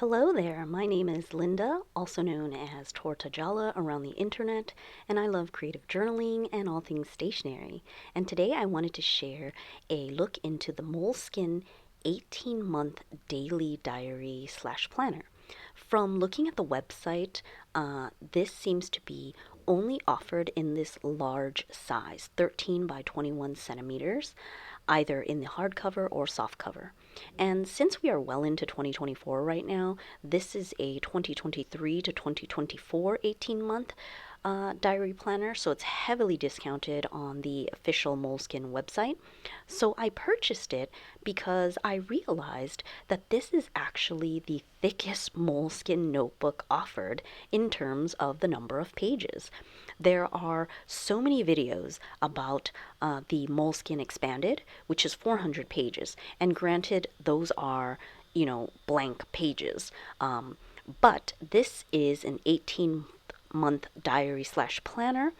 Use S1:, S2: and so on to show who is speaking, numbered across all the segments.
S1: Hello there, my name is Linda, also known as Tortagialla around the internet, and I love creative journaling and all things stationery. And today I wanted to share a look into the Moleskine 18-month daily diary slash planner. From looking at the website, this seems to be only offered in this large size, 13 by 21 centimeters, either in the hardcover or softcover. And since we are well into 2024 right now, this is a 2023 to 2024 18-month diary planner, so it's heavily discounted on the official Moleskine website. So I purchased it because I realized that this is actually the thickest Moleskine notebook offered in terms of the number of pages. There are so many videos about the Moleskine Expanded, which is 400 pages, and granted, those are, blank pages. But this is an 18-month diary slash planner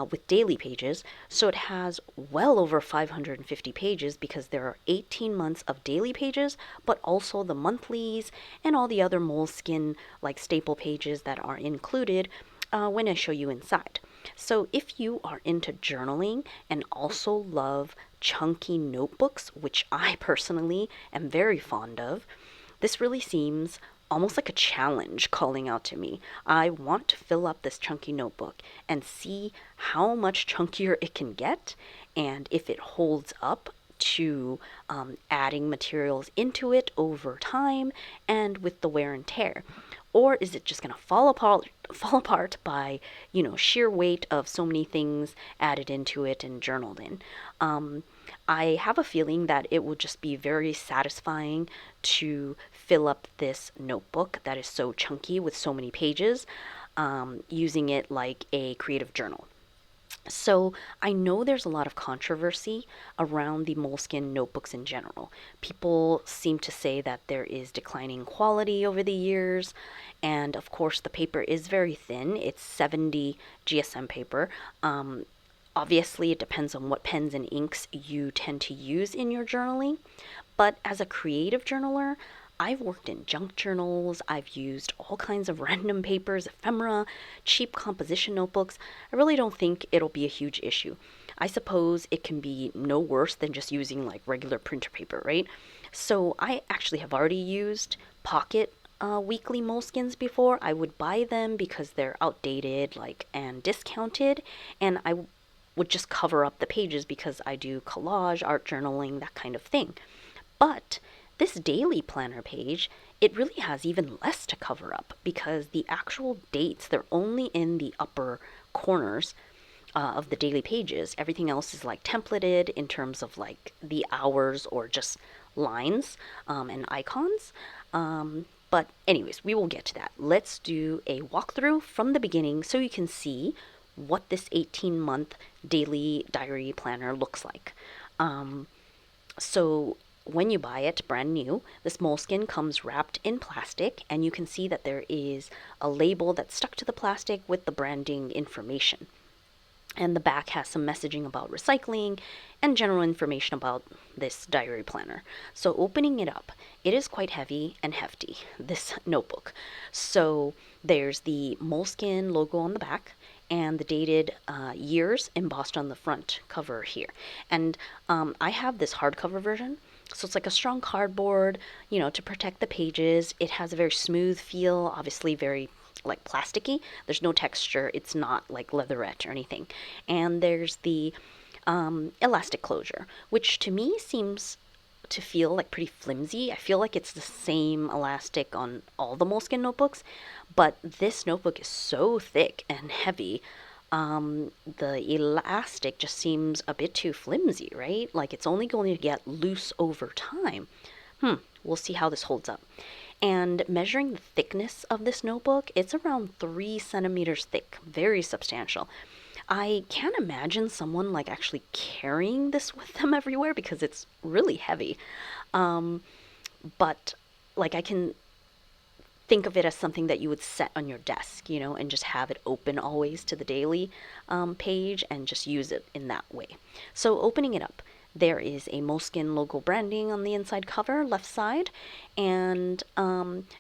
S1: with daily pages, so it has well over 550 pages because there are 18 months of daily pages, but also the monthlies and all the other Moleskine like staple pages that are included when I show you inside. So if you are into journaling and also love chunky notebooks, which I personally am very fond of, this really seems almost like a challenge calling out to me. I want to fill up this chunky notebook and see how much chunkier it can get and if it holds up to adding materials into it over time and with the wear and tear. Or is it just going to fall apart by, sheer weight of so many things added into it and journaled in? I have a feeling that it will just be very satisfying to fill up this notebook that is so chunky with so many pages, using it like a creative journal. So I know there's a lot of controversy around the Moleskine notebooks in general. People seem to say that there is declining quality over the years, and of course the paper is very thin. It's 70 GSM paper. Obviously, it depends on what pens and inks you tend to use in your journaling, but as a creative journaler, I've worked in junk journals, I've used all kinds of random papers, ephemera, cheap composition notebooks. I really don't think it'll be a huge issue. I suppose it can be no worse than just using like regular printer paper, right? So I actually have already used pocket weekly Moleskines before. I would buy them because they're outdated, and discounted, and I would just cover up the pages because I do collage, art journaling, that kind of thing. But this daily planner page, it really has even less to cover up because the actual dates, they're only in the upper corners of the daily pages. Everything else is like templated in terms of like the hours or just lines and icons. But anyways, we will get to that. Let's do a walkthrough from the beginning so you can see what this 18-month daily diary planner looks like. So when you buy it brand new, this Moleskine comes wrapped in plastic, and you can see that there is a label that's stuck to the plastic with the branding information. And the back has some messaging about recycling and general information about this diary planner. So opening it up, it is quite heavy and hefty, this notebook. So there's the Moleskine logo on the back and the dated years embossed on the front cover here. And I have this hardcover version. So it's like a strong cardboard, to protect the pages. It has a very smooth feel, obviously very like plasticky. There's no texture. It's not like leatherette or anything. And there's the elastic closure, which to me seems to feel like pretty flimsy. I feel like it's the same elastic on all the Moleskine notebooks, but this notebook is so thick and heavy. The elastic just seems a bit too flimsy, right? Like it's only going to get loose over time. We'll see how this holds up. And measuring the thickness of this notebook, it's around 3 centimeters thick, very substantial. I can't imagine someone like actually carrying this with them everywhere because it's really heavy. But like I can think of it as something that you would set on your desk, and just have it open always to the daily page and just use it in that way. So opening it up, There is a Moleskine logo branding on the inside cover, left side, and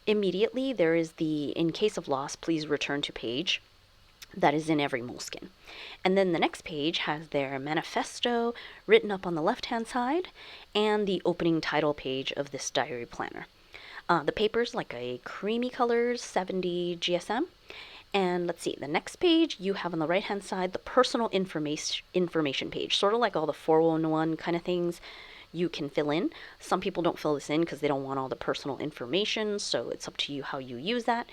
S1: immediately there is the "in case of loss, please return to" page that is in every Moleskine. And then the next page has their manifesto written up on the left-hand side and the opening title page of this diary planner. The paper's like a creamy colors, 70 GSM. And let's see, the next page you have on the right-hand side the personal information page, sort of like all the 411 kind of things you can fill in. Some people don't fill this in because they don't want all the personal information, so it's up to you how you use that.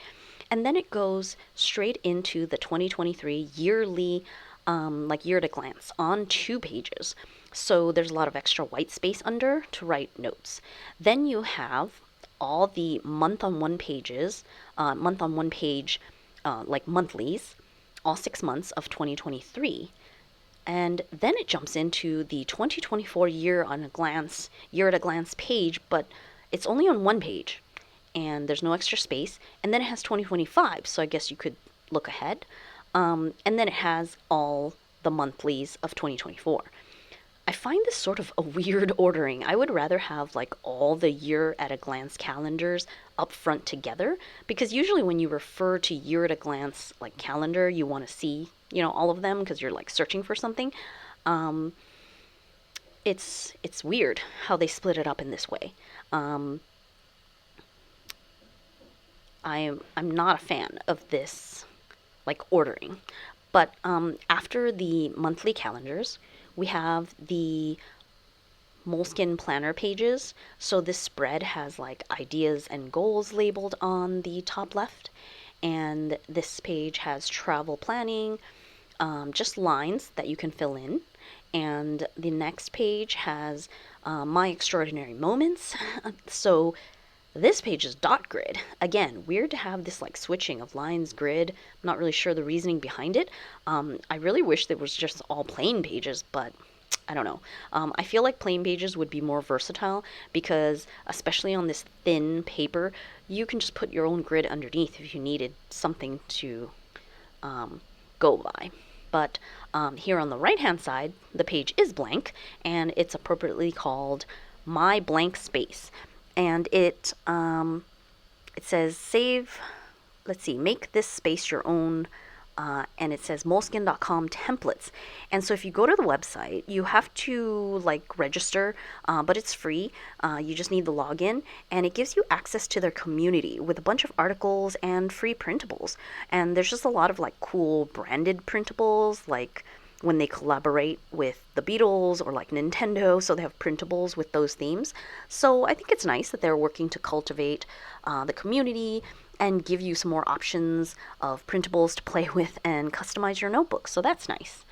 S1: And then it goes straight into the 2023 yearly, like year at a glance on 2 pages. So there's a lot of extra white space under to write notes. Then you have all the month on one page, like monthlies, all 6 months of 2023. And then it jumps into the 2024 year at a glance page, but it's only on 1 page and there's no extra space. And then it has 2025, so I guess you could look ahead. And then it has all the monthlies of 2024. I find this sort of a weird ordering. I would rather have like all the year at a glance calendars up front together, because usually when you refer to year at a glance like calendar, you want to see, all of them because you're like searching for something. It's weird how they split it up in this way. I'm not a fan of this like ordering. But after the monthly calendars, we have the Moleskine planner pages. So this spread has like ideas and goals labeled on the top left. And this page has travel planning, just lines that you can fill in. And the next page has my extraordinary moments. So this page is dot grid. Again, weird to have this like switching of lines, grid. I'm not really sure the reasoning behind it. I really wish there was just all plain pages, but I don't know. I feel like plain pages would be more versatile because, especially on this thin paper, you can just put your own grid underneath if you needed something to go by. But here on the right-hand side, the page is blank, and it's appropriately called My Blank Space. And it says make this space your own, and it says moleskine.com templates. And so if you go to the website, you have to like register, but it's free. You just need the login, and it gives you access to their community with a bunch of articles and free printables. And there's just a lot of like cool branded printables, like when they collaborate with the Beatles or like Nintendo, so they have printables with those themes. So I think it's nice that they're working to cultivate the community and give you some more options of printables to play with and customize your notebook. So that's nice.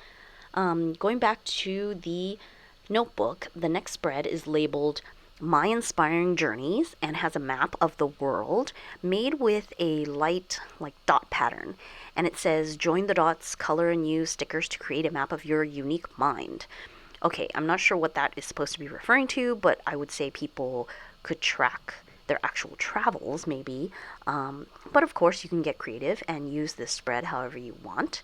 S1: Going back to the notebook, the next spread is labeled My Inspiring Journeys and has a map of the world made with a light like dot pattern. And it says, join the dots, color and use stickers to create a map of your unique mind. Okay, I'm not sure what that is supposed to be referring to, but I would say people could track their actual travels maybe. But of course you can get creative and use this spread however you want.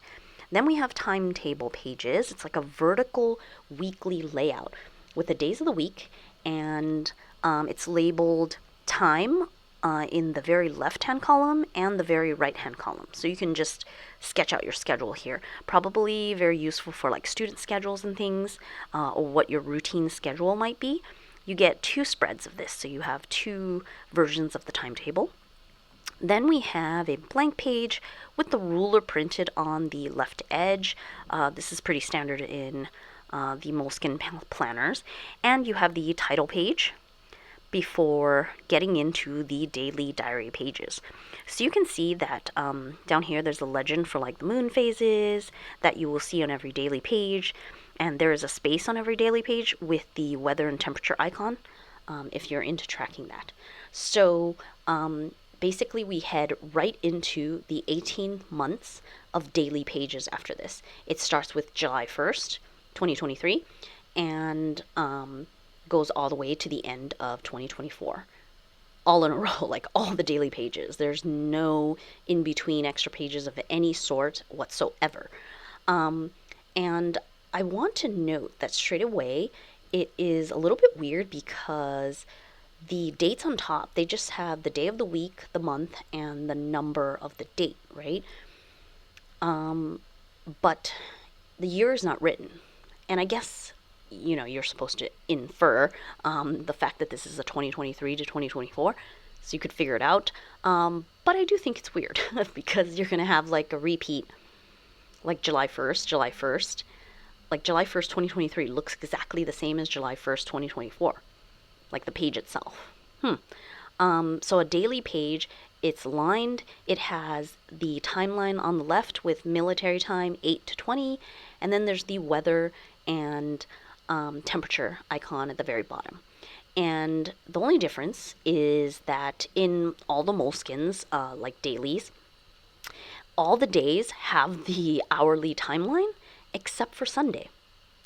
S1: Then we have timetable pages. It's like a vertical weekly layout with the days of the week, and it's labeled time in the very left-hand column and the very right-hand column. So you can just sketch out your schedule here. Probably very useful for like student schedules and things, or what your routine schedule might be. You get 2 spreads of this, so you have 2 versions of the timetable. Then we have a blank page with the ruler printed on the left edge. This is pretty standard in the Moleskine planners. And you have the title page before getting into the daily diary pages. So you can see that down here there's a legend for like the moon phases that you will see on every daily page. And there is a space on every daily page with the weather and temperature icon, if you're into tracking that. So basically we head right into the 18 months of daily pages after this. It starts with July 1st, 2023, and goes all the way to the end of 2024. All in a row, like all the daily pages. There's no in-between extra pages of any sort whatsoever. And I want to note that straight away, it is a little bit weird because the dates on top, they just have the day of the week, the month, and the number of the date, right? But the year is not written. And I guess, you're supposed to infer the fact that this is a 2023 to 2024, so you could figure it out. But I do think it's weird because you're going to have like a repeat, like July 1st, July 1st. Like July 1st, 2023 looks exactly the same as July 1st, 2024, like the page itself. So a daily page, it's lined. It has the timeline on the left with military time 8 to 20, and then there's the weather and temperature icon at the very bottom. And the only difference is that in all the Moleskines, like dailies, all the days have the hourly timeline except for Sunday.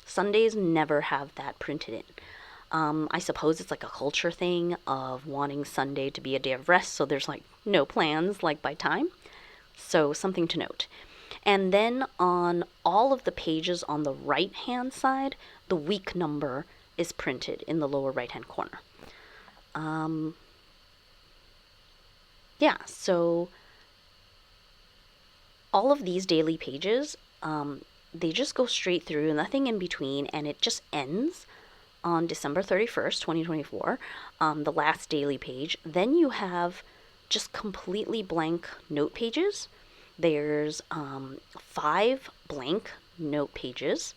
S1: Sundays never have that printed in. I suppose it's like a culture thing of wanting Sunday to be a day of rest, so there's like no plans like by time. So something to note. And then on all of the pages on the right hand side, the week number is printed in the lower right hand corner. So all of these daily pages, they just go straight through, nothing in between, and it just ends on December 31st, 2024, the last daily page. Then you have just completely blank note pages. There's 5 blank note pages,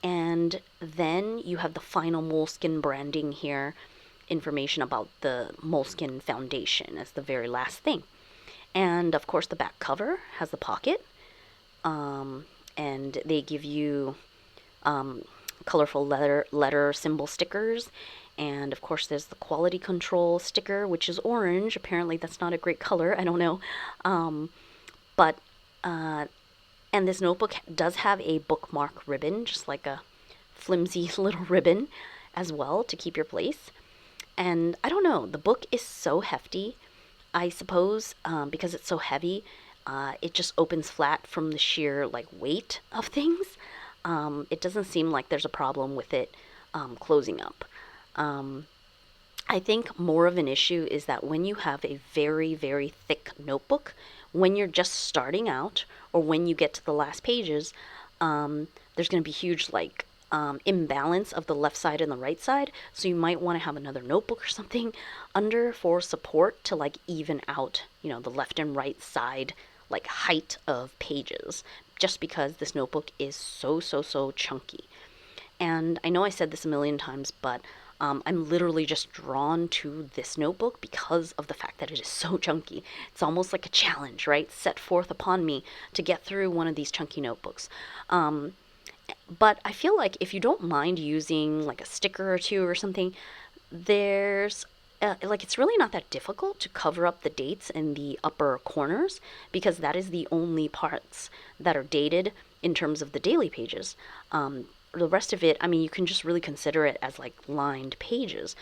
S1: and then you have the final Moleskine branding here, information about the Moleskine Foundation as the very last thing. And of course the back cover has the pocket, and they give you colorful letter symbol stickers, and of course there's the quality control sticker, which is orange. Apparently that's not a great color, I don't know. And this notebook does have a bookmark ribbon, just like a flimsy little ribbon as well to keep your place. And I don't know, the book is so hefty. I suppose because it's so heavy, it just opens flat from the sheer like weight of things. It doesn't seem like there's a problem with it closing up. I think more of an issue is that when you have a very, very thick notebook, when you're just starting out or when you get to the last pages, there's going to be huge like imbalance of the left side and the right side. So you might want to have another notebook or something under for support to like even out, the left and right side like height of pages, just because this notebook is so chunky. And I know I said this a million times, but I'm literally just drawn to this notebook because of the fact that it is so chunky. It's almost like a challenge, right? Set forth upon me to get through one of these chunky notebooks. But I feel like if you don't mind using like a sticker or two or something, there's it's really not that difficult to cover up the dates in the upper corners, because that is the only parts that are dated in terms of the daily pages. The rest of it, you can just really consider it as like lined pages.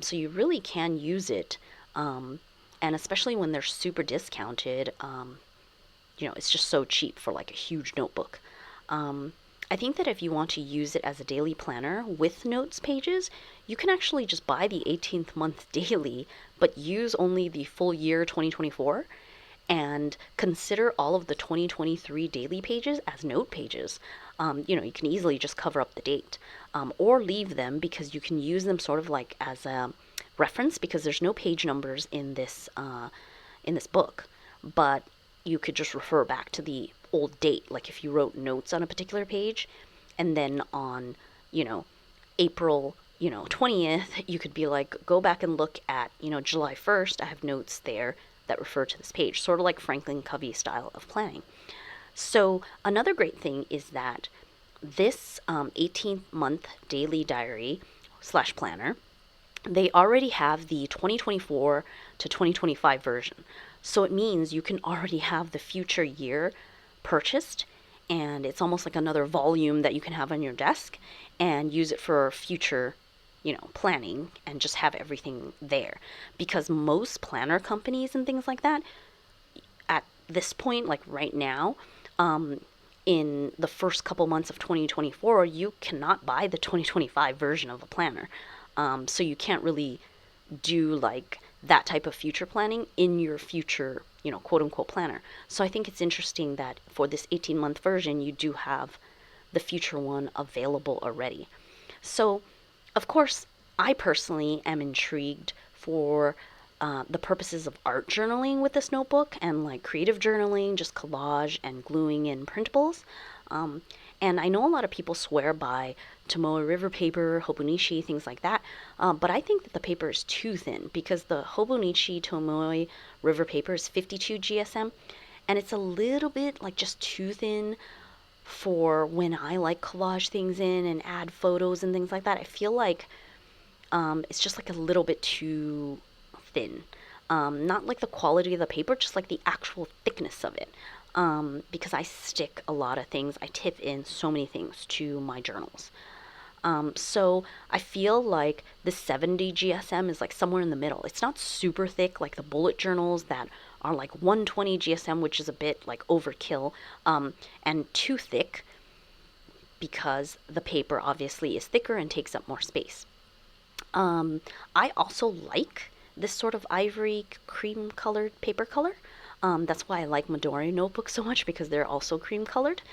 S1: So you really can use it, and especially when they're super discounted, it's just so cheap for like a huge notebook. I think that if you want to use it as a daily planner with notes pages, you can actually just buy the 18th month daily, but use only the full year 2024, and consider all of the 2023 daily pages as note pages. You can easily just cover up the date, or leave them, because you can use them sort of like as a reference, because there's no page numbers in this book, but you could just refer back to the old date. Like if you wrote notes on a particular page, and then on, April, 20th, you could be like, go back and look at, July 1st, I have notes there that refer to this page, sort of like Franklin Covey style of planning. So another great thing is that this 18th month daily diary / planner, they already have the 2024 to 2025 version. So it means you can already have the future year purchased, and it's almost like another volume that you can have on your desk and use it for future, planning, and just have everything there. Because most planner companies and things like that, at this point, like right now, in the first couple months of 2024, you cannot buy the 2025 version of a planner. So you can't really do like that type of future planning in your future, quote unquote planner. So I think it's interesting that for this 18-month version, you do have the future one available already. So, of course, I personally am intrigued for the purposes of art journaling with this notebook and like creative journaling, just collage and gluing in printables. And I know a lot of people swear by Tomoe River paper, Hobonichi, things like that. But I think that the paper is too thin because the Hobonichi Tomoe River paper is 52 GSM. And it's a little bit like just too thin for when I like collage things in and add photos and things like that. I feel like it's just like a little bit too thin. Not like the quality of the paper, just like the actual thickness of it. Because I stick a lot of things, I tip in so many things to my journals. So I feel like the 70 GSM is like somewhere in the middle. It's not super thick like the bullet journals that are like 120 GSM, which is a bit like overkill, and too thick because the paper obviously is thicker and takes up more space. I also like this sort of ivory cream colored paper color. That's why I like Midori notebooks so much, because they're also cream colored.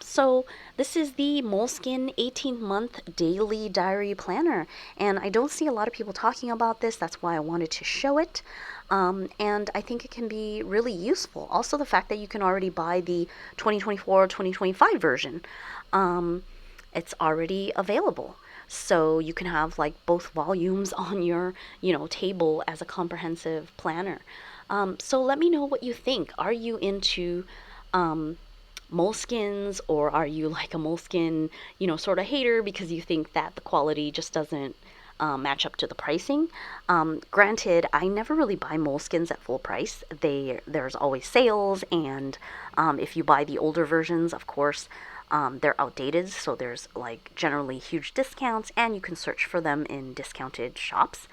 S1: So this is the Moleskine 18-month daily diary planner, and I don't see a lot of people talking about this. That's why I wanted to show it. And I think it can be really useful. Also, the fact that you can already buy the 2024-2025 version. It's already available. So you can have like both volumes on your, table as a comprehensive planner. So let me know what you think. Are you into Moleskines, or are you like a Moleskine, sort of hater because you think that the quality just doesn't match up to the pricing? Granted, I never really buy Moleskines at full price. There's always sales, and if you buy the older versions, of course, they're outdated, so there's like generally huge discounts, and you can search for them in discounted shops.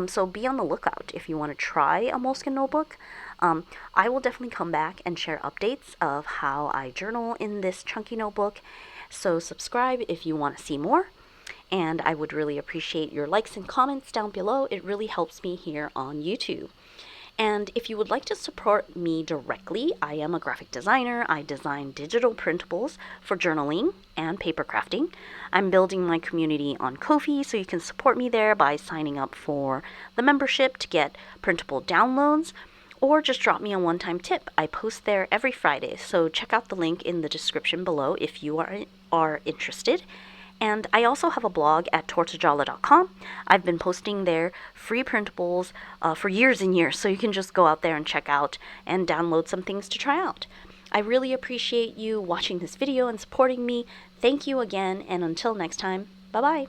S1: So be on the lookout if you want to try a Moleskine notebook. I will definitely come back and share updates of how I journal in this chunky notebook. So subscribe if you want to see more. And I would really appreciate your likes and comments down below. It really helps me here on YouTube. And if you would like to support me directly, I am a graphic designer. I design digital printables for journaling and paper crafting. I'm building my community on Ko-fi, so you can support me there by signing up for the membership to get printable downloads, or just drop me a one-time tip. I post there every Friday, so check out the link in the description below if you are interested. And I also have a blog at tortagialla.com. I've been posting there free printables for years and years, so you can just go out there and check out and download some things to try out. I really appreciate you watching this video and supporting me. Thank you again, and until next time, bye-bye.